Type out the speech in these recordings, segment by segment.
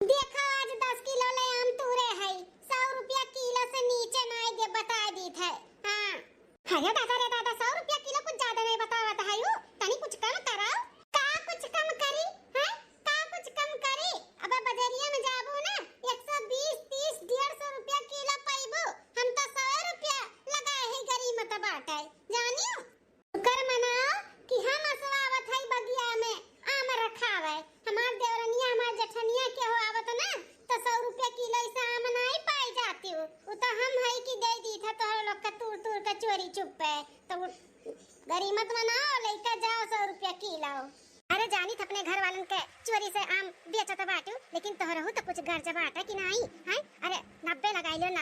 देखा आज 10 किलो ले आम तूरे है 100 रुपया किलो से नीचे नहीं दे बता दी थे। हाँ अरे दादा रे दादा 100 रुपया किलो कुछ ज्यादा नहीं बतावत है यू तनी कुछ कम कराओ। का कुछ कम करी है का कुछ कम करी अब बाजारिया में जाबू ना 120 30 150 रुपया किलो पाइबो हम तो 100 रुपया लगाए है गरीब मत बाटे जानियो कर मनाओ कि हम असवावत है बगिया में आम रखावे हमार देवरनिया हमार जठनिया के हो आवत ना तो 100 रुपया किलो से आम नहीं पाई जाती हो वो तो हम है कि दे दी था तो लोग का तूर तूर का चोरी चुप है तो गरीब मत बनाओ लेकर जाओ 100 रुपया किलो। अरे जानी थ अपने घर वालन के चोरी से आम बेचत बाटू लेकिन तोहरहू तो कुछ घर जबाटा कि नहीं है। अरे 90 लगाई लो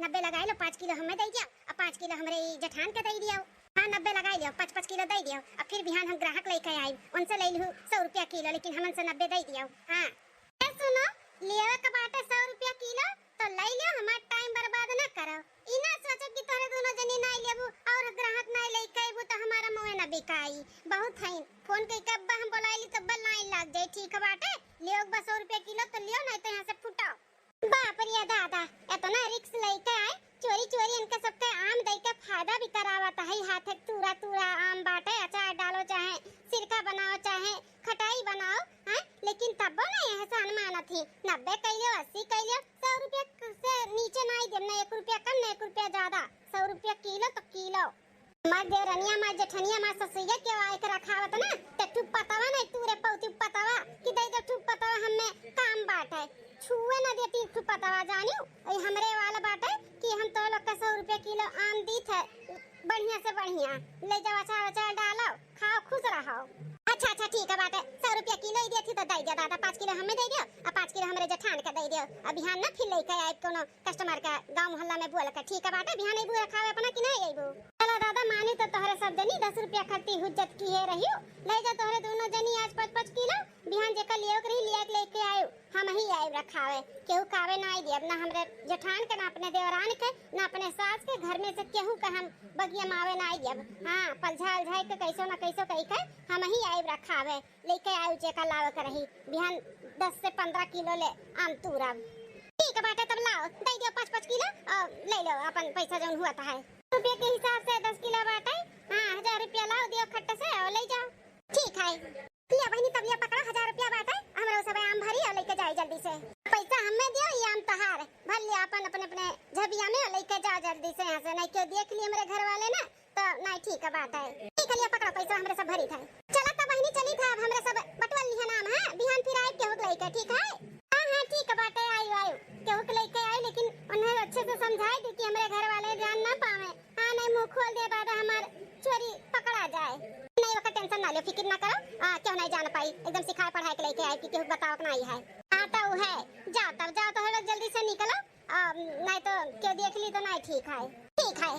90 लगाई लो 5 किलो हमें दे दियो और 5 किलो हमरे जठान के दे दियो। हाँ 90 लगाई लियो 5 किलो दे दियो और फिर बिहान हम ग्राहक लेके आई उनसे ले लूँ 100 रुपया किलो लेकिन हमन से 90 दे दियो। हाँ सुनो लेवा का बाटे 100 रुपया किलो तो ले लियो हमार टाइम बर्बाद न करो ई ना सोचो कि तोरे दोनों जनी नहीं लेबू और ग्राहक नहीं लेके आइबू तो हमारा मुंह न बिकाई बहुत है फोन के कब्बा हम बोलाइली तो बल लाइन लग जाए ठीक बाटे लियो 100 रुपया किलो तो लियो नहीं तो यहां से फुटाओ। बाप रे दादा इतना रिस्क लेके आए चोरी चोरी इनके सबके आम दे के फायदा भी करावत है हाथ तूरा तूरा आम बाटे अचार डालो चाहे सिरका बनाओ चाहे खटाई बनाओ हैं लेकिन तब नहीं एहसान मानत थी 90 कइलो 80 कइलो 100 रुपया से नीचे नहीं देम ना 1 रुपया कम ना 1 रुपया ज्यादा 100 रुपया किलो तो किलो। मार देवरनिया मार जठनिया मार ससुइया के आए के रखावत ना ते ठुप पतावा नहीं तूरे पौती पतावा कि दे दो ठुप पतावा हमें काम बाटे छुए ना देती ठुप पतावा जानियो ए हमरे वाला बाटे कि हम तो लोग का 100 रुपया किलो आम दी थे बढ़िया से बढ़िया ले जाओ अचार अचार डालो खाओ खुश रहो। अच्छा अच्छा ठीक है बाटे 100 रुपया किलो ही देती तो दे दियो दादा 5 किलो हमें दे दियो और 5 किलो हमरे जठान का दे दियो अब बिहान ना फिर लेके आए कोनो कस्टमर का गांव मोहल्ला में बोल के ठीक है बाटे बिहान ही बुआ खावे अपना कि नहीं आइबो। चलो दादा मानी तो तोहरे सब जनी 10 रुपया खर्ची हुज्जत की है रहियो ले जा तोहरे दोनों जनी आज 5 किलो बिहान जेका लियो करी लिया लेके आयो हम ही आए रखावे केहू खावे ना आई दियब ना हमरे जठान के ना अपने देवरान के ना अपने सास के घर में से केहू का हम बगिया मावे ना आई दियब। हां पलझाल झाई के कैसो ना कैसो कहि के हम ही आए रखावे लेके आयो जेका लावे करही बिहान 10 से 15 किलो ले आम तूरब ठीक है बाटे तब लाओ दे दियो 5 किलो और ले लो अपन पैसा जौन हुआ था है रुपये के हिसाब से 10 किलो बाटे। हां 1000 रुपया लाओ दियो खट्टा से और ले जाओ ठीक है लिया बहनी तब ये पकड़ो 1000 रुपया बाटे हमरा सब आम भरी और लेके जाई जल्दी से पैसा हमें दियो ये आम तहार भर लिया अपन अपने अपने झबिया में लेके जाओ जल्दी से यहां से नहीं क्यों देख लिए मेरे घर वाले ना तो नहीं ठीक है बात है ठीक है लिया पकड़ो पैसा हमरे सब भरी था चला तब बहनी चली था अब हमरे सब बटवल लिया नाम है बिहान फिर आए केहू लेके ठीक है। हां हां ठीक है बाटे आयो केहू लेके आए लेकिन उन्हें अच्छे से समझाई दे कि हमरे घर वाले जान ना पावे। हां नहीं मुंह खोल दे बाद हमार चोरी पकड़ा जाए नहीं वका टेंशन ना लो फिक्र ना करो क्यों नहीं जान पाई एकदम सिखाए पढ़ाई के लेके आए कि केहू बताओ कि नहीं है। हां तो है जाओ तब जाओ तो लोग जल्दी से निकलो नहीं तो क्यों देख ली तो नहीं ठीक है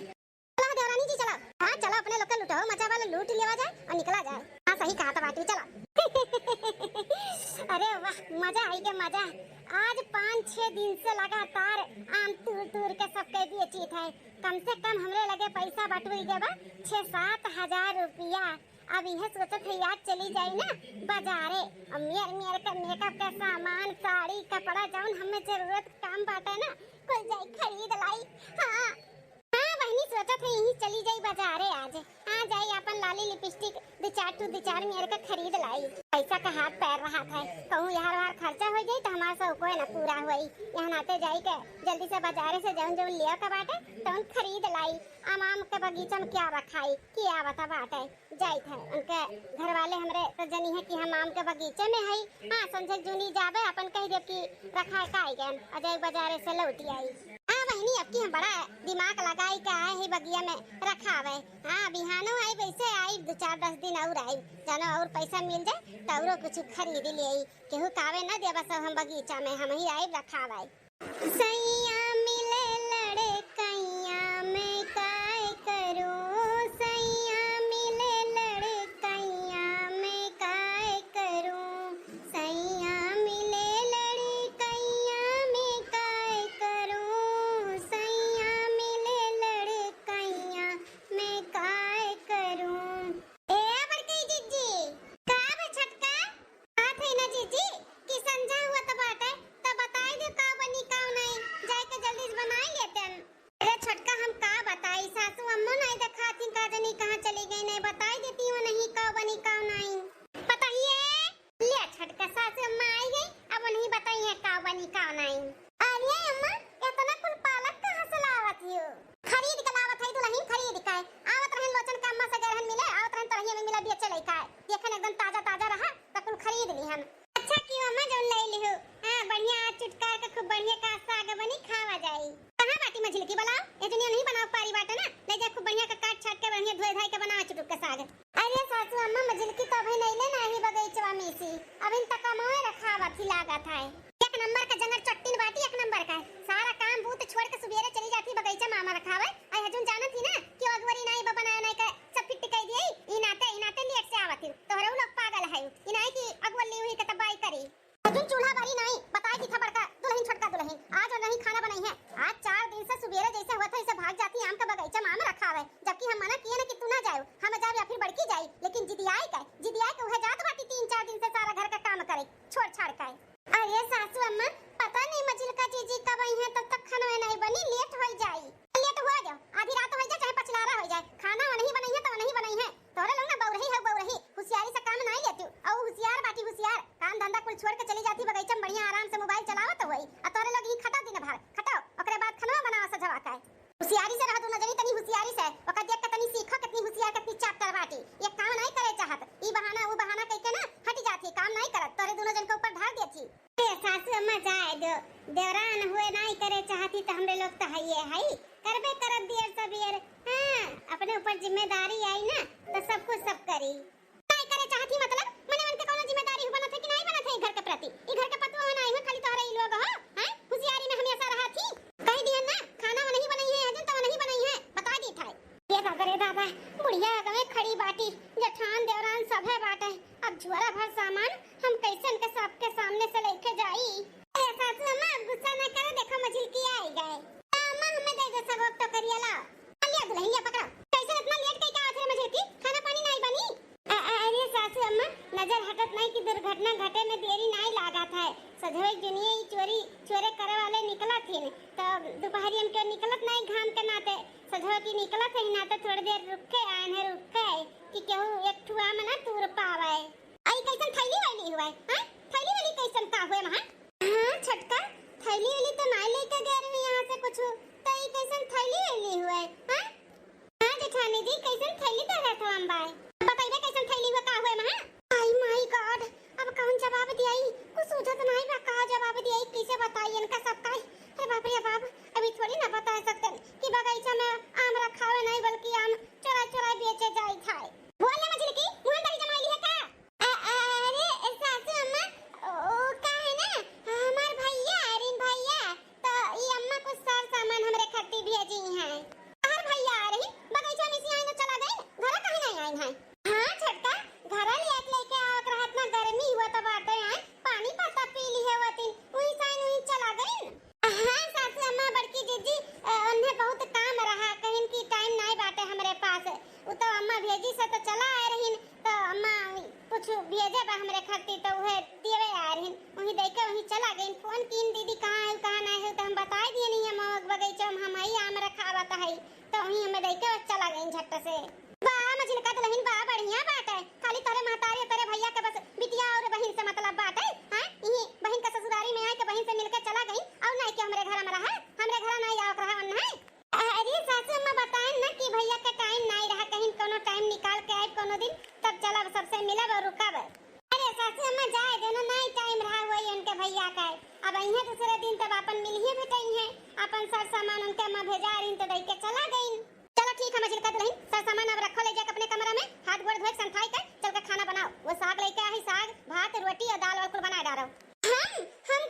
चलो देवरानी जी चलो। हां चलो अपने लोग का लुटाओ मचा वाला लूट लेवा जाए और निकला जाए। हां सही कहा था बाटी चलो अरे वाह मजा आई के मजा आज 5-6 दिन से लगातार आम तूर के सबके बेची थे कम से कम हमरे लगे पैसा बटुई देबा 6-7 हजार रुपया। अब यह सोचत है याद चली जाई ना बाजारे और मेर का मेकअप का सामान साड़ी कपड़ा जौन हमें जरूरत काम बाटे ना कुल जाई खरीद लाई। हां बहनी सोचत है यही चली जाई बाजारे आज जाई अपन लाली लिपस्टिक 2-4 मेरे का खरीद लाई पैसा का हाथ पैर रहा था कहूँ यार वार खर्चा हो जाए तो हमारा सब कोई ना पूरा हुई यहाँ नाते जाई के जल्दी से बाजारे से जौन जौन लिया का बाटे तो खरीद लाई। आम के बगीचा में क्या रखाई क्या बता बाटे जाई थे उनके घर वाले हमरे तो जनी है कि हम आम के बगीचे में है। हाँ संजय जूनी जावे अपन कह दे कि रखा का आई गए अजय बाजारे से लौटी आई। हाँ बहनी अब की हम बड़ा दिमाग लगाई के आए ही बगिया में रखावे। हाँ बिहानो आई वैसे आई 2-4-10 दिन और आई जानो और पैसा मिल जाए तो और कुछ खरीद ले केहू कावे ना दे बस हम बगीचा में हम ही आई रखावे। सैया मिले लड़कैया मैं काय करूं सैया मिले लड़कैया मैं काय करूं सैया मिले लड़कैया मैं काय करूं सैया मिले लड़कैया मैं काय करूं। ए बड़की जीजी का बे छटका हाथ है ना जीजी कि संजा हुआ तो बात है तो बनाई। अरे अम्मा इतना कुल पालक कहां से लावत हो? खरीद के लावत है दुल्हन, खरीद के आवत रहन लोचन के अम्मा से गरहन मिले आवत रहन तरहिया में मिला बेचे लइका देखन एकदम ताजा ताजा रहा त कुल खरीद लीहन। अच्छा की अम्मा जौन ले लिहो। हां बढ़िया चुटकार के खूब बढ़िया का साग बनी खावा जाई। कहां बाटी मछली की बनाओ इतनी नहीं बनाओ पारी बाटे ना ले जा खूब बढ़िया का काट छाट के बढ़िया धोए धाई के बनाओ चुटुक का साग। अरे सासू अम्मा मछली की तो अभी नहीं ले नाही बगीचवा में सी अभी तक मोए रखावा थी लागत है। एक नंबर का जंगल चट्टीन बाटी एक नंबर का सारा काम बूत छोड़ के सुबेरे चली जाती बगीचा मामा रखावे आई हजून जानत थी ना कि अगवरी नहीं बनाया नहीं का सब फिट कई दिए ई नाते लेट से आवत थी तोहरे लोग पागल है ई नहीं कि अगवल ली हुई के तबाई करी हजून चूल्हा बारी नहीं बताई थी बड़का दुल्हन छोटका दुल्हन आज और नहीं खाना बनाई है आज 4 दिन से सुबेरे जैसे हुआ था ऐसे भाग जाती आम का बगीचा मामा रखावे जबकि हम मना किए ना कि तू ना जाओ हम जाओ या फिर बड़की जाई लेकिन जिदियाई के वह जात बाटी 3-4 दिन से सारा घर का काम करे छोड़ छाड़ के। अरे सासू अम्मा पता नहीं मजिल का जीजी कब आई है तब तक खाना नहीं बनी लेट हो जाई लेट हो जाओ आधी रात हो जाए चाहे पछलारा हो जाए खाना नहीं बनाई है तो नहीं बनाई है तोरे लोग ना बौरही होशियारी से काम नहीं लेती और होशियार बाटी होशियार काम धंधा कुल छोड़ के चली जाती बगीचा बढ़िया आराम से मोबाइल चलावत होई आ तोरे लोग ई खटा दिन भर खटाओ ओकरे बाद खाना बनावा सजवा के होशियारी से रह दो न जनी तनी होशियारी से ओका देख के तनी सीखो कितनी होशियार कितनी चाप्टर बाटी ये काम नहीं करे चाहत ई बहाना वो बहाना कह के ना हट जाती काम नहीं करत तोरे दोनों जन के ऊपर ढाल देती। सासू अम्मा जाए दो देवरान हुए नहीं करे चाहती तो हमरे लोग तो है करबे करत देर सबेर। हां अपने ऊपर जिम्मेदारी आई ना तो सब कुछ सब करी नहीं करे चाहती मतलब मने मन के कोनो जिम्मेदारी बनत है कि नहीं बनत है घर के प्रति ई घर के पतवा नहीं है खाली तोहरे ई लोग हो हैं होशियारी में हमेशा रहा थी कह दिया ना खाना नहीं बनाई है अजन तो नहीं बनाई है बता दी था ये करे दादा बुढ़िया गए खड़ी बाटी जेठान देवरान सब है बाटे अब झोरा भर सामान हम कैसे उनके सबके सामने से लेके जाई। ए सासू अम्मा गुस्सा न करे देखो मजिल की आई गए अम्मा हमें दे दो सब तो करिए ला लिया दुल्हनिया पकड़ो कैसे इतना लेट कई का आथे मजिल की खाना पानी नहीं बनी। अरे सासू अम्मा नजर हटत नहीं कि दुर्घटना घटे में देरी नहीं लागत है सधवे दुनिया ही चोरे करे वाले निकला थी तो दोपहरी हम क्यों निकलत नहीं घाम के नाते सधवे की निकलत है नाते थोड़ी देर रुके आने रुके कि केहू एक ठुआ में ना तूर पावे आई कैसन थैली वाली हुआ है थैली वाली कैसन का हुए वहां हां छटका थैली वाली तो नहीं लेके गए रहे यहां से कुछ तो ई कैसन थैली वाली हुआ है हां जेठानी जी कैसन थैली दे रहा था अंबाई बताइए कैसन थैली हुआ का हुए वहां। आई माय गॉड अब कौन जवाब दियाई कुछ सूझत नहीं बा का जवाब दियाई कैसे बताइए इनका सब का अरे बाप रे बाप अभी थोड़ी ना बता सकते कि बगीचा में आम रखावे नहीं बल्कि आम चोरा बेचे जाई था बोले मछली की मुंह अंदर जमाई है का अरे सासू अम्मा ओ का है ना हमार भैया अरिन भैया तो ये अम्मा कुछ सार सामान हमरे खातिर भेजी हैं और भैया आ रही बगीचा में से आई ना चला गए घर कहीं नहीं आई है हां छटका घर लेके आवत रहत ना गर्मी हुआ त बाटे हैं पानी पत्ता पी ली है वतिन वही साइन वही चला गई। हां सासू अम्मा बड़की जीजी उन्हें बहुत काम रहा कहीं की टाइम नहीं बाटे हमरे पास उ तो अम्मा भेजी से तो चला आ रहीन तो अम्मा कुछ भेजे बा हमरे खातिर तो वह देवे आ रहीन वही देख के वही चला गई फोन कीन दीदी कहां है कहां नहीं है तो हम बता दिए नहीं हम बगीचा में हम आई आम रखावत है तो वही हमें देख के चला गई झट से बा मछली का दुल्हन बा बढ़िया बात है खाली तारे महतारी तेरे भैया के बस बिटिया और बहन से मतलब बात है हां यही बहन का ससुरारी में आके बहन से मिलकर चला गई और नहीं कि हमरे घर में रहा हमरे घर नहीं आओ रहा नहीं। अरे सासू अम्मा बताएं ना कि भैया का टाइम नहीं रहा कहीं कोनो टाइम निकाल के आए कोनो दिन तब चला सबसे मिलब और रुकब। अरे सासू अम्मा जाए देना नहीं टाइम रहा हुई उनके भैया का अब अइहे दूसरे दिन तब अपन मिलिए भेटई है अपन सर सामान उनके अम्मा भेजा रही तो दे के चला गई। चलो ठीक है मछली का दुल्हन सर सामान अब रखो ले जाके अपने कमरा में हाथ गोड़ धोए संथाई के चल के खाना बनाओ वो साग लेके आई साग भात रोटी और दाल और कुल बना डालो। हम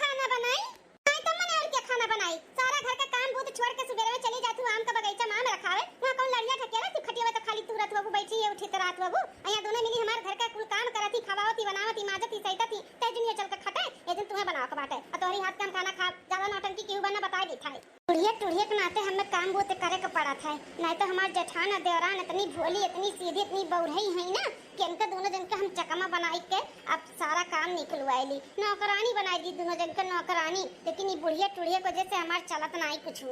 खाना बनाई नहीं तो मैंने और क्या खाना बनाई सारा घर का काम बहुत छोड़ के सुबह में चली जाती आम का बगीचा में आम रखावे वहां कौन लड़िया ठकेला तू खटिया तो खाली तू रात बाबू बैठी है उठी रात बाबू अया दोनों मिली हमारे घर का कुल काम करती खवावती बनावती माजती सहितती ते दुनिया चल के खटे ए दिन तुम्हें बनाओ के बाटे और तोहरी हाथ का खाना खा ज्यादा नौटंकी केहू बना बता दी था टुड़िया के नाते हमें काम बहुत करे के पड़ा था नहीं तो हमारे जेठान और देवरान इतनी भोली इतनी सीधी इतनी बौरही है ना कि इनका दोनों जन का हम चकमा बनाई के अब सारा काम निकलवाई नौकरानी बनाई दी दोनों जन का नौकरानी लेकिन ये बुढ़िया टुड़िया को जैसे हमारे चलत ना आई कुछ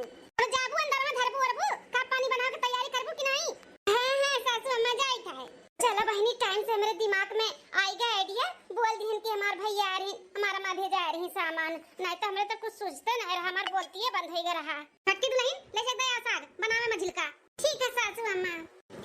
तो जाबू अंदर में धरबू अरबू का पानी बना के तैयारी करबू कि नहीं। हां सासू अम्मा जाई था चलो बहनी टाइम से मेरे दिमाग में आई गया आइडिया बोल दी कि हमारे भैया आ रही हमारा माँ भेजा आ रही सामान, नहीं तो हमरे तो कुछ सोचते नहीं रहा, हमार बोलती है बंद हो गया रहा। छोटकी दुल्हन ले जा दे साग बनावे मझिल का। ठीक है सासू अम्मा।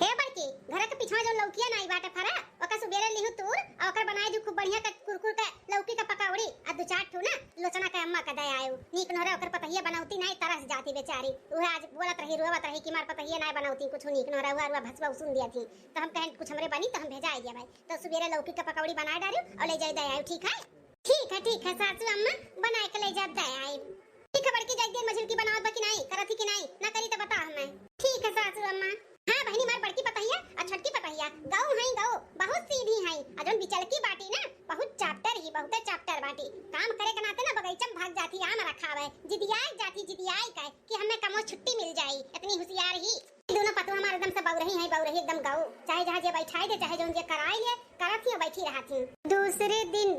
हे बड़की घर के पीछे जो लौकिया नहीं बाटे फरा ओका सुबेरे लिहु तूर और ओकर बनाए जो खूब बढ़िया का कुरकुर का लौकी का पकौड़ी आ दो चार ठो ना लोचना के अम्मा का दे आयो नीक नहरे ओकर पतहिया बनाउती नहीं तरस जाती बेचारी। उहे आज बोलत रही रोवत रही कि मार पतहिया नहीं बनाउती कुछ नीक नहरे हुआ भसवा उसून दिया थी तो हम कहें कुछ हमरे बनी तो हम भेजा दिया भाई। तो सुबेरे लौकी का पकौड़ी बना डालियो और ले जाई दे आयो। ठीक है सासू अम्मा बनाए के ले जा दे आयो। ठीक है बड़की जाई दिन मछली की बनावत बा कि नहीं करत ही कि नहीं ना करी तो बता हमें। ठीक है सासू अम्मा। हां बहनी मार बड़की पतहिया और छोटकी पतहिया गाऊ है गाऊ बहुत सीधी है अजन बिचलकी बाटी ना बहुत चैप्टर बाटी काम करे के नाते ना बगीचा में भाग जाती आम रखावे जिदियाई का कि हमें कमो छुट्टी मिल जाई इतनी होशियार ही दोनों पतवा हमारे एकदम से बौरही एकदम गाऊ चाहे जहां जे बैठाई दे चाहे जोन जे कराई ले करत ही बैठी रहा थी। दूसरे दिन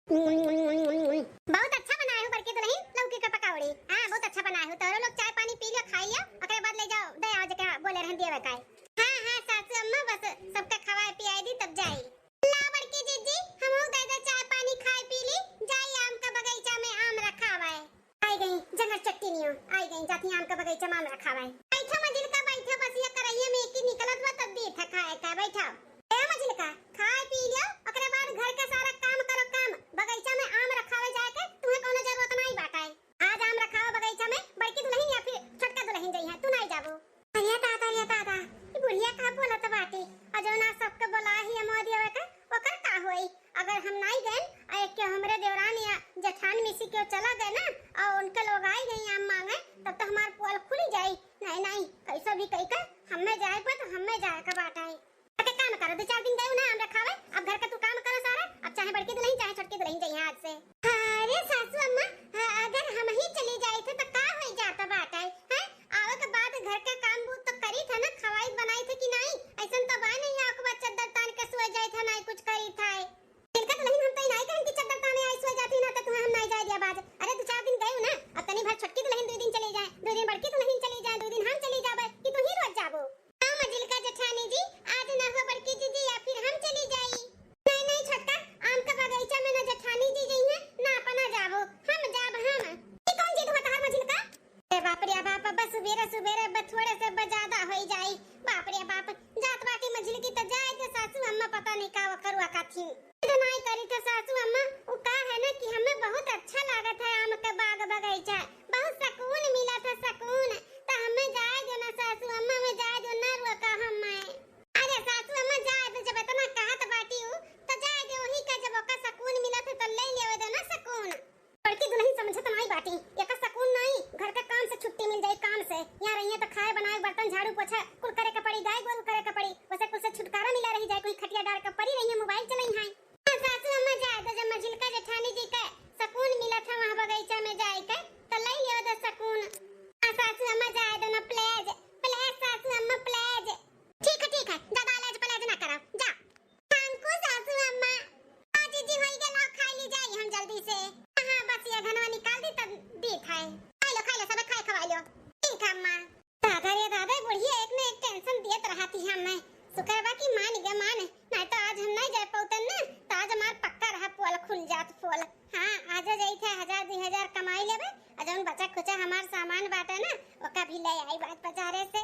बहुत अच्छा बनाए हो बड़के दुल्हन लौकी का पकौड़ी। हां बहुत अच्छा बनाए हो तो लोग चाय पानी पी लियो खाई लियो ओकरे बाद ले जाओ दे आओ जका बोले रहन देवे काय। हां सासू अम्मा बस सबका खवाए पियाई दी तब जाई। ला बड़की जीजी हमहु दे चाय पानी खाई पी ली जाई आम का बगीचा में आम रखावा है। आई गई जंगल चट्टीनियो आई गई जाती आम का बगीचा में आम रखावा है। बैठो मजिल का बैठो बस ये करैया में की निकलत बा तब दी था खाए का बैठो ए मजिल का खाए पी लियो ओकरे बाद घर का सारा काम करो काम बगीचा में आम रखावे जाके तुम्हें कोनो जरूरत नहीं बाटा है। आज आम रखावा बगीचा में बड़की दुल्हन या फिर छोटका दुल्हन जई है तू नहीं जाबो। ये दादा ई बुढ़िया का बोलत बाटी और जो ना सबके बोला ही मोदी होवे का ओकर का होई अगर हम नहीं गए और एक के हमरे देवरान या जेठान मिसी के चला गए ना और उनके लोग आई गई आम मांगे तब तो हमार पोल खुल जाई। नहीं कैसा भी कई का हमें जाए पर तो हमें जाए का बाटा है के काम करो दो चार दिन गए ना आम रखावे अब घर का तू काम करो सारा अब चाहे बड़की दुल्हन चाहे छोटकी दुल्हन चाहिए आज से। अरे सासू अम्मा अगर हम ही चली जाए थे तो का हो जाता बाटा है आवे के बाद घर का काम वो तो करी था ना खवाई बनाई थे कि नहीं ऐसा तो बा नहीं आके बाद चद्दर तान के सो जाए था नहीं कुछ करी था इनका दुल्हन हम तो नहीं करें कि चद्दर ताने आई सो जाती ना तो तुम्हें हम नहीं जाए दिया बाज। अरे दो चार दिन गए ना अब तनी भर छोटकी दुल्हन 2 दिन चली जाए 2 दिन बड़की दुल्हन चली जाए 2 दिन हम चली जावे कि तू ही रोज जाबो। हां मजिल का जेठानी जी आज ना हो बड़की जीजी या फिर हम चली जाई। नहीं छोटका आम का बगीचा में ना जेठानी जी जई है ना अपना जाबो हम जाब हम ई कौन जी होता है मजिल का। ए बाप रे बाप बस सुबेरे थोड़े से ज्यादा होई जाई बाप रे बाप जात बाटी मजिल की तो जाए के सासू अम्मा पता नहीं का करुआ का थी नहीं करी तो सासू अम्मा वो का है ना कि हमें बहुत अच्छा लागत है आम का बाग बगीचा बहुत सुकून मिला था सुकून तो हमें जाए दो ना सासू अम्मा में जाए दो ना रुआ का हमें। अरे सासू अम्मा जाए दो जब इतना कहत बाटी हूं तो जाए दो वही का जब ओका सुकून मिला था तो ले लेवे दो ना सुकून। बड़की दुल्हन समझत नहीं बाटी ये का सुकून नहीं घर के काम से छुट्टी मिल जाए काम से यहां रहिए तो खाए बनाए बर्तन झाड़ू पोछा कुल करे के पड़ी गाय गोरू करे के पड़ी वैसे कुछ से छुटकारा मिला रही जाए कोई खटिया डाल के पड़ी रही मोबाइल चलाई है। सासू अम्मा जाए तो जब मजिल का जेठानी जी का सुकून मिला था वहां बगीचा में जाए के तो ले लियो दो सुकून। सासू अम्मा जाए दो ना प्लेज सासू अम्मा प्लेज। ठीक है ज्यादा लाज प्लेज ना करो जा थैंक यू सासू अम्मा। आज जी होई गेला खा ली जाई हम जल्दी से। हां बस ये घनवा निकाल दी तब दी खाए खा लो सब खाए खवा लो। ठीक है अम्मा। दादा बुढ़िया एक ने एक टेंशन दियत रहती है हमें शुक्रवा की मान गए मान नहीं तो आज हम नहीं जा पाउतन ना तो आज हमार पक्का रहा पोल खुल जात पोल। हां आज जाई थे 1000-2000 कमाई लेबे और जौन बचा खुचा हमार सामान बाटे ना ओका भी ले आई बात बाजारे से।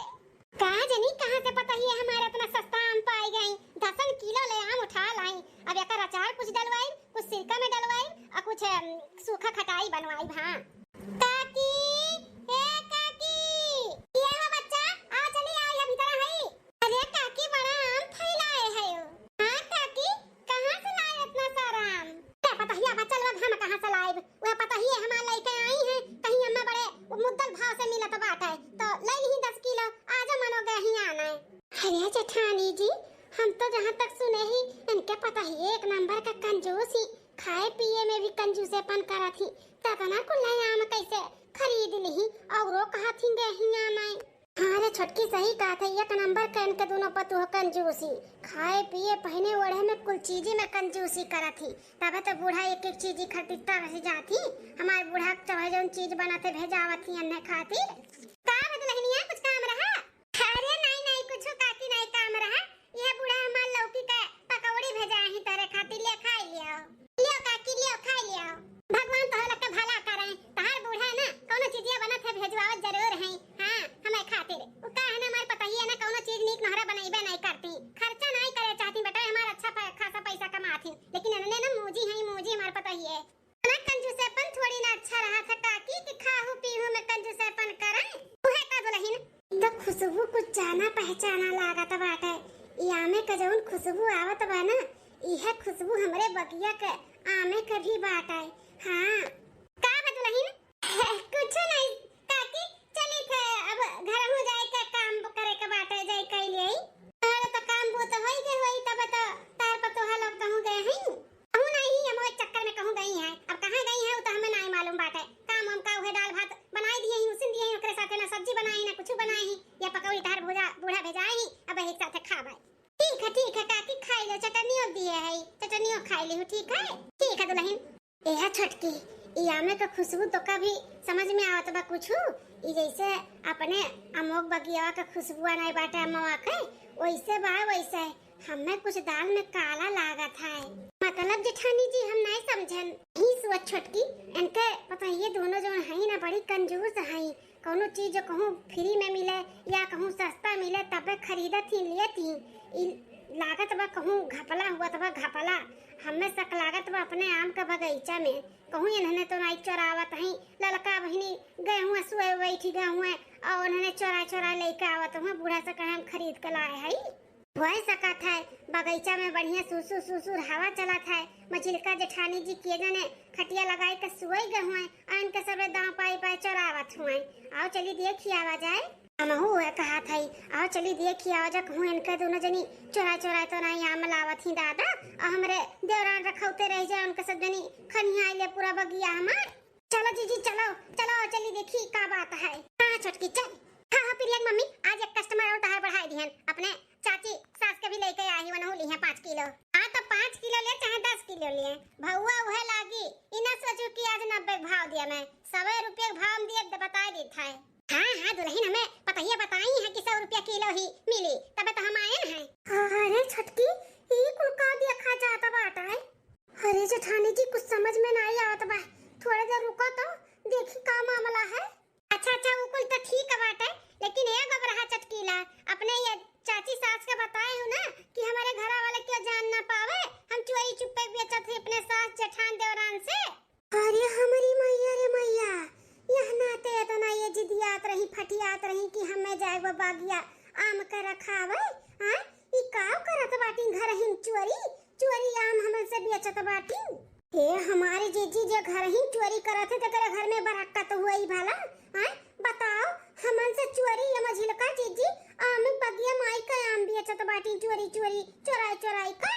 कहां जनी कहां से पता ही हमारे इतना सस्ता आम पाई गई 10 किलो ले आम उठा लाई अब एकर अचार कुछ डलवाई कुछ सिरका में डलवाई और कुछ सूखा खटाई बनवाई। हां काकी ए काकी ये हो बच्चा आ चली आई है भीतर है। अरे काकी बड़ा आम फैलाए है। हां काकी कहां से लाए इतना सारा आम क्या पता ही बच्चा लोग हम कहां से लाए वो पता ही हमार लेके आई है कहीं अम्मा बड़े मुद्दल भाव से मिला तो बात है तो ले ली 10 किलो आज मनोगे ही आना है। अरे जेठानी जी हम तो जहां तक सुने ही इनके पता ही एक नंबर का कंजूस ही खाए पिए में भी कंजूसेपन करा थी तना को ले आम कैसे खरीद ली और वो कहा थी गही आना। हाँ रे छोटकी सही कहा था एक नंबर का इनके दोनों पतु हो कंजूसी खाए पिए पहने ओढ़े में कुल चीज में कंजूसी करा थी तब तो बूढ़ा एक एक चीज खरीदता रह जाती हमारे बूढ़ा चाहे जो चीज बनाते भेजावत थी अन्य खातिर। का बदलहनिया कुछ काम रहा। अरे नहीं कुछ काकी नहीं काम रहा ये बूढ़ा हमार लौकी का पकौड़ी भेजा है तेरे खातिर ले खाई लियो काकी लियो खाई लियो भगवान तो खुशबू कुछ जाना पहचाना लागत बाटे। ई आमे का जौन खुशबू आवत बा ना, इहे खुशबू हमरे बगिया के आमे के भी बाटे। हाँ का बदलहिन? कुछ नहीं काकी, चली थे अब घर हो जाए का काम करे के बाटे जाए कैले। और तो काम वो तो होई गए होई, तब तो तार पर तो लोग कहूं गए हैं। कहूं नहीं हम एक चक्कर में कहूं गई है, अब कहां गई है वो तो हमें नहीं मालूम बाटे। काम हम का उहे दाल भात बनाई दिए ही, उसन दिए ही, ओकरे साथे ना सब्जी बनाई ना कुछ बनाई ही, या पकौड़ी तार भुजा बूढ़ा भेजाई ही, अब एक साथे खाबे। ठीक है काकी, खाई लो, चटनियों दिए है, चटनियों खाई ली हूं। ठीक है दुल्हन। एहा छटकी, ई आमे का खुशबू तो कभी समझ में आवत बा कुछु। ई जैसे अपने अमोक बगिया का खुशबू नहीं बाटे अम्मा के, वैसे बा वैसे हमें कुछ दाल में काला लागत है। मतलब जेठानी जी हम नहीं समझन ही सोच छटकी, इनके पता ये दोनों जो है ना बड़ी कंजूस है। कोनो चीज जो कहूँ फ्री में मिले या कहूँ सस्ता मिले तबे खरीदत ही लेती। लागत बा कहूँ घपला हुआ तबा घपला, हमें सक लागत बा अपने आम का बगीचा में कहूँ इन्होंने तो नहीं चोरावत है। लड़का बहनी गए हुए सुए बैठी गए हुए और उन्होंने चोरा लेके आवत हुए, बूढ़ा से कहे हम खरीद के लाए है। वही सकत है बगीचा में बढ़िया सुसुर हवा चलत है। मझिलका जेठानी जी किए जाने खटिया लगाई के सुई गए हुए, आन के सबे दांव पाई चोरावत हुए। आओ चली देखी आवा जाए, हमहू है कहा था आओ चली देखी आवा जा कहूँ इनके दोनों जनी चोरा तो नहीं आम लावत ही दादा, और हमरे देवरान रखौते रह जाए उनके सब जनी खनिया ले पूरा बगिया हमार। चलो जीजी चलो चली देखी का बात है। हाँ छोटकी चल। हाँ प्रिया मम्मी, आज एक कस्टमर और है बढ़ाई दिहन, अपने चाची सास के भी लेके आई वनहु ली है 5 किलो। हाँ तो 5 किलो ले चाहे 10 किलो लिए, भौआ उहे लागी। इना सोचू कि आज 90 भाव दिया, मैं 100 रुपये भाव दिए बता दी था। हाँ दुल्हन हमें बताई है कि 100 रुपया किलो ही मिली, तब तो हम आए हैं। अरे छटकी ये कुल का दिया खा जाता बाटा है। अरे जेठानी जी कुछ समझ में नहीं आवत बा, थोड़ा देर रुको तो देखी का मामला है। अच्छा वो कुल तो ठीक है बाटे, लेकिन एक अब रहा चटकीला, अपने ये चाची सास के बताए हो ना कि हमारे घर वाले क्यों जान ना पावे हम चोरी चुपे बेचत थे अपने सास जेठान देवरान से। अरे हमारी मैया रे मैया, यह नाते तो ना ये जिदियात रही फटियात रही कि हमें जाए वो बागिया आम का रखावे। हां ई काव करत बाटी घर ही चोरी आम हमन से बेचत बाटी। हे हमारे जीजी जो घर ही चोरी करत है तो तेरे घर में बरकत हुई भला। हां बताओ हमन से चोरी या मझिलका जीजी आम बगिया माई का आम बेचत बाटी चोराई का।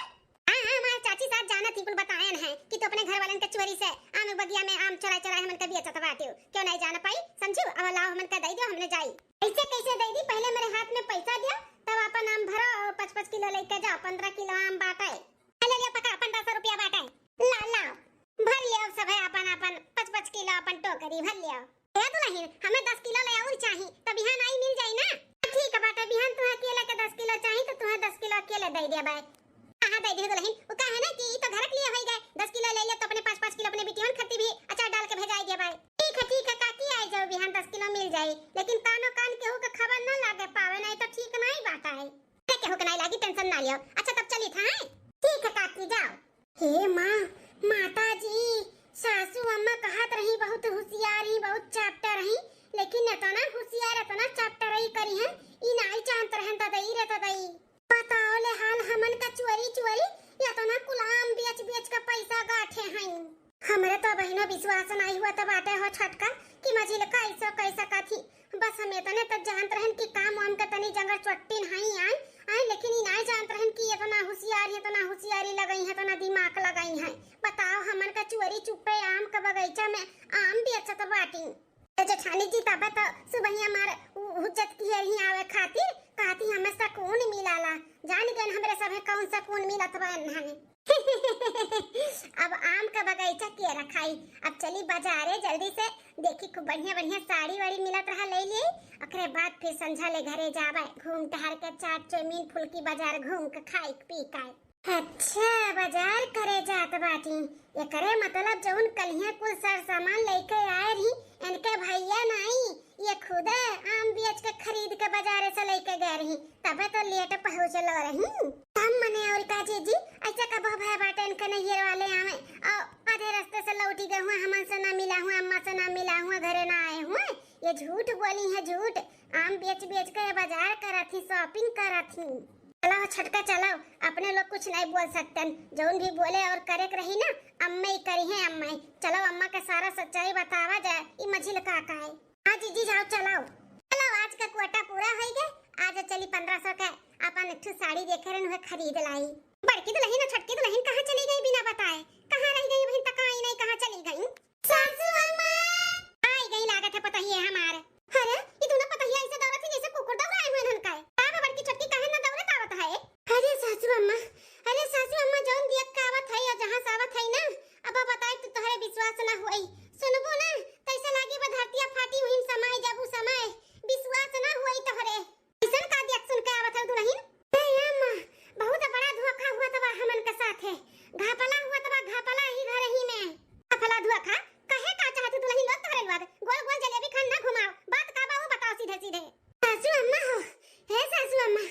हां हमारे चाची साथ जाना थी कुल बतायन है कि तो अपने घर वालन के चोरी से आम बगिया में आम चोराई हमन के बेचत बाटी, क्यों नहीं जान पाई समझू। अब लाओ हमन का दे दियो, हमने जाई ऐसे कैसे दे दी, पहले मेरे हाथ में पैसा दिया तब अपन आम भरो और 5-5 किलो लेके जाओ, 15 किलो आम बाटे ले लियो पका 1500 रुपया बाटे। लाओ भर लियो सब है अपन 5-5 किलो अपन टोकरी भर लियो। ए दुल्हन हमें 10 किलो ले और चाहिए तब बिहान आई मिल जाई ना। ठीक है बाटे, बिहान तुम्हें अकेले के 10 किलो चाहिए तो तुम्हें 10 किलो अकेले दे दिया बाय। कहां दे दी दुल्हन, वो कहा है ना कि तो घर के लिए हो गए, 10 किलो ले लियो तो अपने 5-5 किलो अपने बेटियों खत्ती भी अचार डाल के भेजाई दिया बाय। ठीक है काकी आई जाओ, बिहान 10 किलो मिल जाई, लेकिन कानो कान केहू के खबर ना लागे पावे, नहीं तो ठीक नहीं बाटा है। केहू के नहीं लागी टेंशन ना लियो। अच्छा तब चली था। ठीक है काकी जाओ। हे मां माता जी सासू अम्मा कहत रही बहुत होशियार ही बहुत चाप्टर रही, लेकिन इतना होशियार इतना चाप्टर रही करी है ई नहीं जानत रहन त दई रे त दई। बताओ ले हाल हमन का चोरी या तो ना गुलाम बेच का पैसा गाठे हैं। हमरे तो बहनों विश्वास नहीं हुआ त बाटे हो छटका कि मझिल कैसा काथी, बस हम इतने तक जानत रहन कि काम वाम के तनी जंगल चट्टी नहीं आई, लेकिन ई नहीं जानत रहन कि इतना होशियारी लगाई है, इतना दिमाग लगाई है। बताओ हमन का चोरी चुपे आम का बगीचा में आम बेचत बाटी। जेठानी जी तब तो सुबह हमारे हुज्जत की है ही आवे खातिर कहती हमें सुकून मिलाला, जान गए हमरे सभे कौन सुकून मिलत बा इन्हाने। अब आम का बगीचा के रखाई, अब चली बाजारे जल्दी से देखी खूब बढ़िया साड़ी वाड़ी मिलत रहा ले लिए, ओकरे बाद फिर संझा ले घरे जावे घूम टहर के चाट चौमीन फुल्की बाजार घूम के खाई पी काई। अच्छा बाजार करे जात बाटी, ये करे मतलब जौन कलिया कुल सर सामान लेके आए रही इनके भैया नहीं, ये खुद आम बेच के खरीद के बाजार से लेके गए रही, तबे तो लेट पहुंचल रही। तब मने और का जीजी ऐसा कब भय बाटे इनके नैयर वाले आवे और आधे रास्ते से लौटी गए हुए, हमन से ना मिला हुआ, अम्मा से ना मिला हुआ, घरे ना आए हुए। ये झूठ बोली है झूठ, आम बेच बेच के बाजार करत थी, शॉपिंग करत थी। चलो छटका चलो, अपने लोग कुछ नहीं बोल सकते, जौन भी बोले और करे के रही ना अम्मा ही करी है अम्मा ही। चलो अम्मा का सारा सच्चाई बतावा जाए, ई मझिल का है। हाँ जीजी जाओ चलो चलो, आज का कोटा पूरा हो गया। आज चली 1500 का अपन एक साड़ी देखे रहे खरीद लाई। बड़की दुल्हन और छोटकी दुल्हन कहाँ चली गई बिना बताए? कहाँ रह गई बहन? तक आई नहीं, कहाँ चली गई? सासू अम्मा आई गई लागत है, पता ही है हमारे। अरे ये दोनों पता ही ऐसे दौड़त है जैसे कुकुर दौड़ आए हुए हन का। बाबा बड़की छोटकी कहाँ ना दौड़त आवत है? अरे सासू अम्मा जौन दियक का आवत है या जहां से आवत है ना, अब बताए तो तोहरे विश्वास ना होई। सुनबो ना तैसे लागी बधरतिया फाटी हुई समय जब समय विश्वास ना होई तोहरे। ऐसन का दियक सुन के आवत है दुल्हन? ए अम्मा बहुत बड़ा धोखा हुआ तबा हमन के साथ है। घापला हुआ तबा घापला ही घर ही में। घापला धोखा कहे का चाहती दुल्हन? लोग तोहरे लोग गोल गोल जलेबी खान ना घुमाओ, बात का बा वो बताओ सीधे सीधे। सासू अम्मा हो हे सासू अम्मा,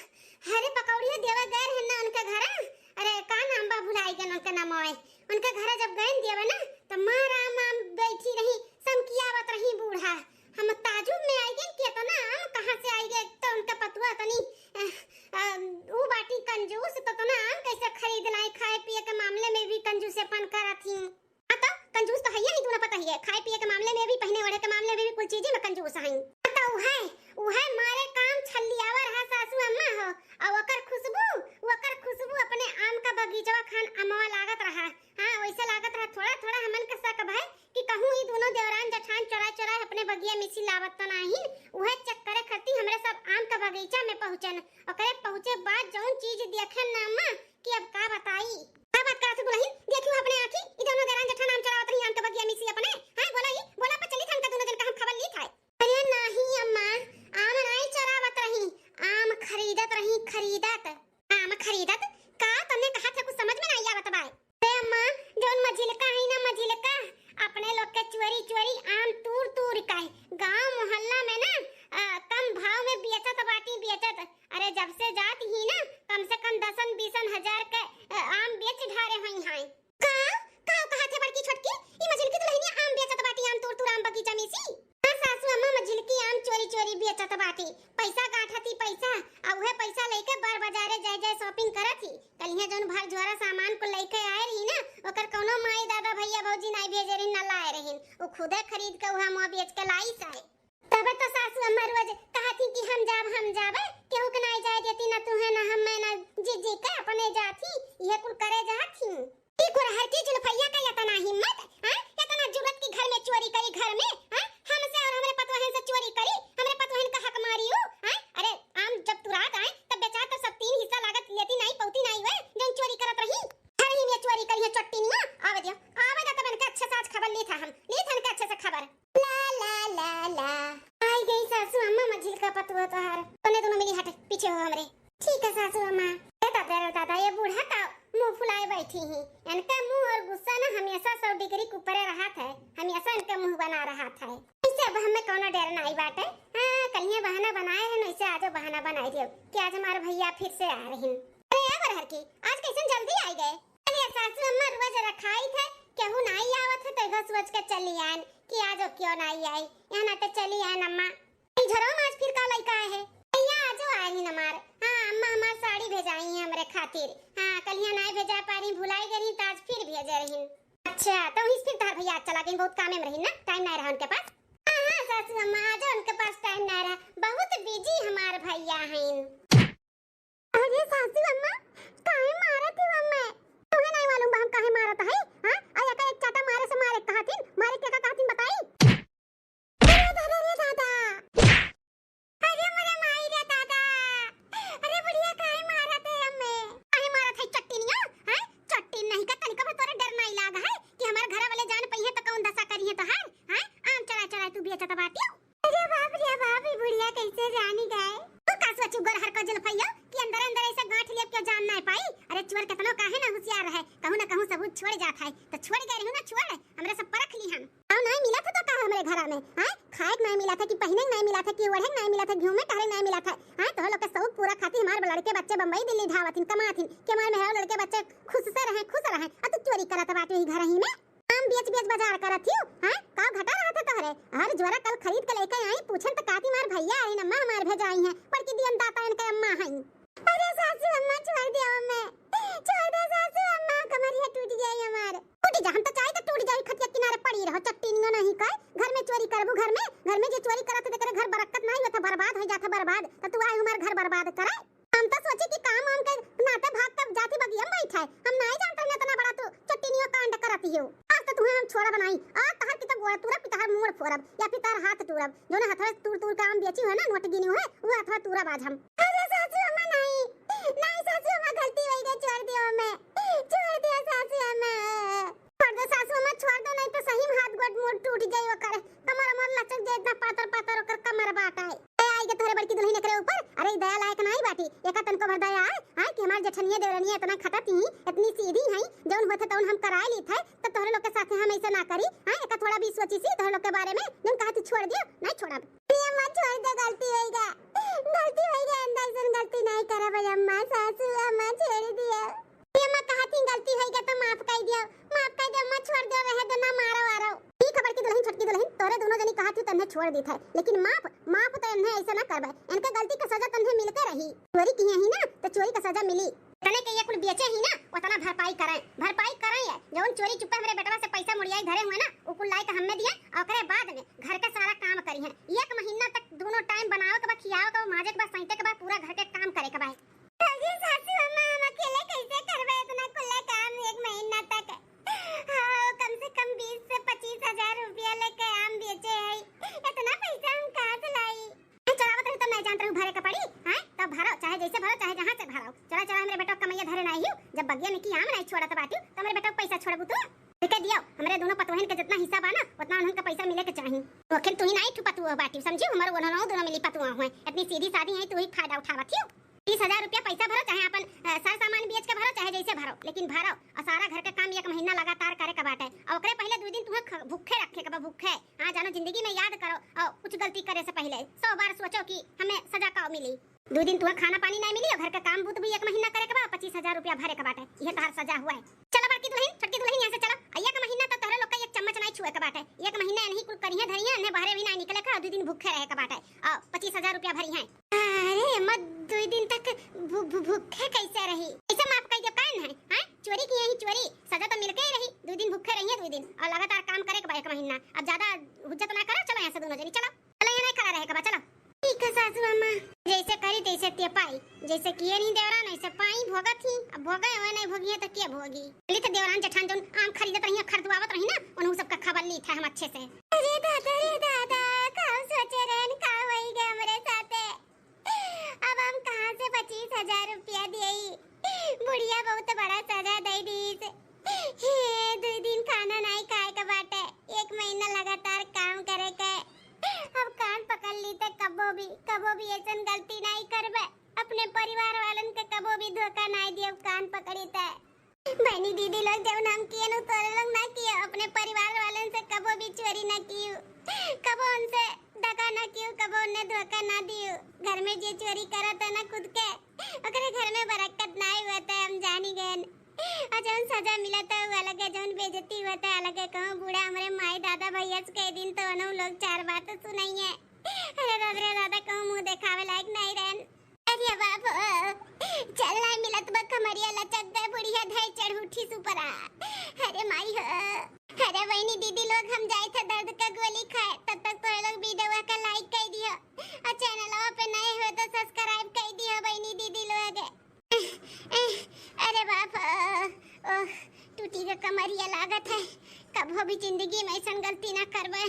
अरे पकौड़िया देवा गए है ना उनके घर। अरे का नाम बा भुलाई गन उनका नाम है। उनके घर जब गए देवा ना तो मारा माम बैठी रही समकियावत रही बूढ़ा। हम ताजुब में आई गए कि तो ना हम कहां से आई गए। तो उनका पतुआ तनी ऊ बाटी कंजूस तो ना हम कैसे खरीद लाई। खाए पिए के मामले में भी कंजूसेपन करत थी। तो कंजूस तो है ही तू ना पता ही है। खाए पिए के मामले में भी, पहने ओढ़े के मामले में भी कुल चीजें में कंजूस है। तो उहे मारे काम छल्लियावर है सासू अम्मा हो। और ओकर खुशबू अपने आम का बगीचा खान अमवा लागत रहा। हां वैसे लागत रहा थोड़ा थोड़ा हमन के शक भाई कि कहूं ई दोनों देवरान जठान चोरा चोरा अपने बगिया मिसी लावत तो नहीं। उहे चेक करे खाती हमरे सब आम का बगीचा में पहुंचन। ओकरे पहुंचे बाद जौन चीज देखे ना अम्मा कि अब का बताई। का बात करत दुल्हन? देखियो अपने आंखी ई दोनों देवरान जठान आम चोरावत रही आम का बगिया मिसी अपने। हां बोला पर चली थन का दोनों जन का हम खबर ली था। अरे नहीं अम्मा आम नहीं चोरावत रही, आम खरीदत रही। आम खरीदत का तने कहा था कुछ समझ में नहीं आवत बा। अरे अम्मा जौन मझिलका है ना मझिलका अपने लोग के चोरी आम तूर का गांव मोहल्ला में ना कम भाव में बेचत बाटी। अरे जब से जात ही ना कम से कम 10-20 हजार के आम बेच ढारे हुई हैं। का कहा थे बड़की छोटकी ई मझिलकी दुल्हनिया आम बेचत बाटी, आम तूर आम बगीचा में सी। हां सासू अम्मा मझिलकी आम चोरी बेचत बाटी। पैसा गाठती पैसा आ उहे पैसा लेके बार बाजारे जाय शॉपिंग करत ही। कलिया जौन भर झोरा सामान को लेके आए रही ना ओकर कोनो माई दादा भैया भौजी नहीं भेजे रही ना लाए रही। वो खुदे खरीद के उहा मोह बेच के लाई साए। तबे तो सासू अम्मा रोज कहती कि हम जाबे केहू के नहीं जाए देती ना तुहे ना हम ना जी के अपने जाती ये कुल करे जाती। ई गुरहर की जुल्फैया का इतना हिम्मत हां इतना जरूरत की घर में चोरी करी घर में हां हमसे और हमारे पतोहन से चोरी करी। हमारे पतोहन का हक मारी हो हां। अरे आम जब तुरात आए तब बेचा तो सब 3 हिस्सा लागत लेती नहीं पौती नहीं वे जन चोरी करत रही। घर ही में चोरी करी है चट्टी नहीं आवे दा तब इनका अच्छे से आज खबर ली था हम ली था इनका अच्छे से खबर। ला आई गई सासू अम्मा मझिल का पतुआ तोहार। दोनों मिली हट पीछे हो हमरे। ठीक है सासू अम्मा। दादा ये बूढ़ा का मुंह फुलाए बैठी ही। इनका मुंह और गुस्सा ना हमेशा 100 डिग्री के ऊपर रहा था। हमेशा इनका मुंह बना रहा था। इससे अब हमें कोनो डर नहीं बाटे। हां कलिया बहाना बनाए हैं न इसे आज बहाना बनाई दियो कि आज हमारे भैया फिर से आ रहे हैं। अरे यार बरहर की आज कैसे जल्दी आई गए? अरे सासू अम्मा रोज रखाई थे केहू नहीं आवत है तो सोच के चली आन कि आज क्यों नहीं आई। यहां ना तो चली आन अम्मा। ई झरो आज फिर का लइका है भैया आजो आई ही नमार। हां अम्मा हमार साड़ी भेजाई है हमरे खातिर। हां कलिया नहीं भेजा पारी भुलाई गई त आज फिर भेजे रही। अच्छा तो इस फिर तार भैया चला गई बहुत काम में रही ना टाइम नहीं रहा उनके पास। हां सासू अम्मा आज उनके पास टाइम नहीं रहा बहुत बिजी हमार भैया हैं। अरे सासू अम्मा काहे मारत हो अम्मा? तुम्हें नहीं मालूम बा हम काहे मारत है? हां आया का एक चाटा मारे से मारे कहतिन मारे के कहतिन बताई। अरे दादा अरे मेरे माई रे दादा। अरे बुढ़िया काहे मारत है हमें? काहे मारत है चट्टीनिया? हैं चट्टी नहीं का तनिका भी तोरे डर नहीं लागा है कि हमारे घर वाले जान पई है तो कौन दशा करी है तो है? हैं आम चरा तू बेचत बाटी। अरे बाप रे बाप बुढ़िया कैसे जानी गए? तू का सोचू गोरहर का जुल्फैया कि अंदर ऐसे गांठ ले के जान नहीं पाई। अरे चोर कितनो काहे ना होशियार है कहूं ना कहूं सबूत छोड़ जात है तो छोड़ गए रहू ना छोड़ हमरे सब परख ली हम। और नहीं मिला था तो का हमरे घर में हैं खाए नहीं मिला था कि पहने नहीं मिला था कि ओढ़े नहीं मिला था घूमे टहले नहीं मिला था। हैं तो लोग के सब पूरा खाती हमारे लड़के बच्चे बम्बई दिल्ली धावतिन कमाथिन के हमारे में लड़के बच्चे खुश रहे आ तू चोरी करत बाटे ही घर ही में आम बेच बाजार करत हियो। हैं का घटा रहा था तोहरे है। हर ज्वारा कल खरीद के लेके आई, पूछन त काती मार भैया आई न, मार भेज आई है, पर की दियन दाता इनके अम्मा हई। अरे सासू अम्मा छोड़ दे अम्मा, छोड़ दे सासू अम्मा, कमरिया टूट गई हमार। टूट जा, हम तो चाहे त टूट जाई, खटिया किनारे पड़ी रहो, चट्टीनियो नहीं कह। घर में चोरी करबू, घर में जे चोरी करत तेरे घर बरकत नहीं होता, बर्बाद हो जाता बर्बाद। त तू आई हमार घर बर्बाद करे। हम तो सोचे कि काम हम के नाते भाग तब जाती बगिया में बैठे, हम नहीं जानते न इतना बड़ा तू चट्टीनियो कांड करती हो। आज तो तुम्हें हम छोड़ा बनाई, आज तहर की तो गोड़ तुरब, तहर मुंह फोड़ब या फिर तार हाथ टूरब, जो न हथवा तूर काम बेची है ना, नोट गिनी है, वो हथवा तुरब आज हम। अरे सासू अम्मा नहीं, नहीं सासू अम्मा गलती हो गई, छोड़ दियो मैं, छोड़ दियो सासू अम्मा, छोड़ दो सासू अम्मा, छोड़ दो, नहीं तो सही में हाथ गोड़ मुड़ टूट जाई ओकर, कमर अमर लचक जाए, इतना पातर पातर ओकर कमर बाटा है। आई के तोरे बड़की दुल्हन एकरे ऊपर, अरे दया लायक नहीं बाटी, एका तन को भर दया है कि हमार जेठनिया देवरनिया इतना खटत ही, इतनी सीधी है, जौन होथे तौन हम कराए ली थे, तो तोरे लोग के साथ हम ऐसा ना करी। हां एका थोड़ा भी सोची सी तोरे लोग के बारे में, जौन कहती छोड़ दियो, नहीं छोड़ब। अम्मा छोड़ दे, गलती होईगा, गलती होईगा, अंदर से गलती नहीं करब अम्मा, सासू अम्मा छोड़ दियो। अम्मा कहती गलती होईगा तो माफ कर दियो, माफ कर दे अम्मा, छोड़ दो, रहे दो ना, मारो आरो। ई खबर की दुल्हन छोटकी दुल्हन तोरे दोनों जनी कहती तन्ने छोड़ दी थे, लेकिन माफ तो इन्हें ऐसा ना करबे, इनके गलती का सजा तन्ने मिलते रही। चोरी की है ही ना तो चोरी का सजा मिली, तने के ये कुल बेचे ही ना, उतना भरपाई कराए है। जौन चोरी चुपे हमरे बेटवा से पैसा मुड़ियाई धरे हुए ना, ओ कुल लाई के हमें दिए, और ओकरे बाद में घर का सारा काम करी है। एक महीना तक दोनों टाइम बनाओ के बा, खियाओ के बा, माजे के बा, सैंते के बा, पूरा घर के काम करे के बा। अरे सासू अम्मा हम अकेले कैसे करबे इतना कुल काम एक महीना तक? हां कम से कम 20 से 25 हजार रुपया लेके आम बेचे है, इतना पैसा हम कहां से लाई? चलावत रही तो मैं जानत रहूं भरे के पड़ी, हां तब भरो, चाहे जैसे भरो, चाहे जहां से भरो। चला चला हमरे बेटा कमैया धरे नहीं हो, जब बगिया में की आम नहीं छोड़त बाटी, तो हमरे बेटा पैसा छोड़बू तू के दियो। हमरे दोनों पतोहन के जितना हिस्सा बा ना, उतना उनन का पैसा मिले के चाहिए। तो आखिर तू ही नहीं ठुपतू बाटी, समझी? हमर वो दोनों मिली पतुआ हुए, इतनी सीधी सादी है, तू ही फायदा उठावत हो। 30,000 रुपया पैसा भरो, चाहे अपन सारा सामान बेच के भरो, चाहे जैसे भरो, लेकिन भरो। और सारा घर का काम एक महीना लगातार करे के बाटे, और ओकरे पहले 2 दिन तुम्हें भूखे रखे के बा, भूखे। हां जानो जिंदगी में याद करो, और कुछ गलती करे से पहले 100 बार सोचो कि हमें सजा का मिली। 2 दिन तुम्हें खाना पानी नहीं मिली, और घर का काम बूत भी एक महीना करे के बा, 25,000 रुपया भरे के बाटे, ये तोहर सजा हुआ है। चलो बड़की दुल्हन छोटकी दुल्हन यहां से चलो, अय्या का महीना तो तोहरे लोग का एक चम्मच नहीं छुए के बाटे, एक महीना नहीं कुल करिए धरिए, ने बाहर भी नहीं निकले का, 2 दिन भूखे रहे के बाटे, और 25,000 रुपया भरी है। अरे मत 2 दिन तक भूखे कैसे रही? ऐसे माफ कर दे कान है? हां चोरी की यही चोरी, सजा तो मिलके ही रही। 2 दिन भूखे रही है, 2 दिन, और लगातार काम करे के बा एक महीना। अब ज्यादा हुज्जत ना करो, चलो यहां से दोनों जनी चलो, चलो यहां नहीं खड़ा रहे के बा, चलो। ठीक है सासू अम्मा, जैसे करी तैसे ते पाई, जैसे किए नहीं देवरा नहीं से पाई भोगा थी, अब भोगा है नहीं भोगी है तो के भोगी। पहले तो देवरान जेठान जोन आम खरीदत रही, खरीदवावत रही ना, उन्हों सबका खबर ली था हम अच्छे से। अरे दादा का सोचे रहन का होई गए हमरे साथे, अब हम कहां से 25,000 रुपया देई? बुढ़िया बहुत बड़ा सजा दे दी। 2 दिन खाना नहीं खाए के बाटे, 1 महीना लगातार काम करे के, अब कान पकड़ ली तो कबो भी ऐसन गलती नहीं करबे, अपने परिवार वालन के कबो भी धोखा नहीं दियो, कान पकड़ी ते। बहनी दीदी लोग जब नाम किए नु तोरे लोग ना किए, अपने परिवार वालन से कबो भी चोरी ना कियो, कबो उनसे धोखा ना कियो, कबो उन्हें धोखा ना दियो। घर में जे चोरी करत है ना खुद के, ओकरे घर में बरकत नहीं होता, हम जानी गए। और जौन सजा मिला था वो अलग है, जौन बेइज्जती हुआ था अलग है। कहूं बूढ़ा हमारे माई दादा भैया के दिन तो उन्हों लोग 4 बात सुनाई है। अरे दादा कहूं मुंह दिखावे लायक नहीं रहन। अरे बाप चल नहीं मिलत बा, कमरिया लचक गए, बुढ़िया धाई चढ़ उठी सुपरा। अरे माई हो, अरे वहीनी दीदी लोग हम जाए थे दर्द का गोली खाए, तब तक तो लोग वीडियो का लाइक कर दियो, और चैनल पे नए हो तो सब्सक्राइब कर दियो वहीनी दीदी लोग। अरे बाप टूटी का कमरिया लागत है, कभी भी जिंदगी में ऐसा गलती ना करबे।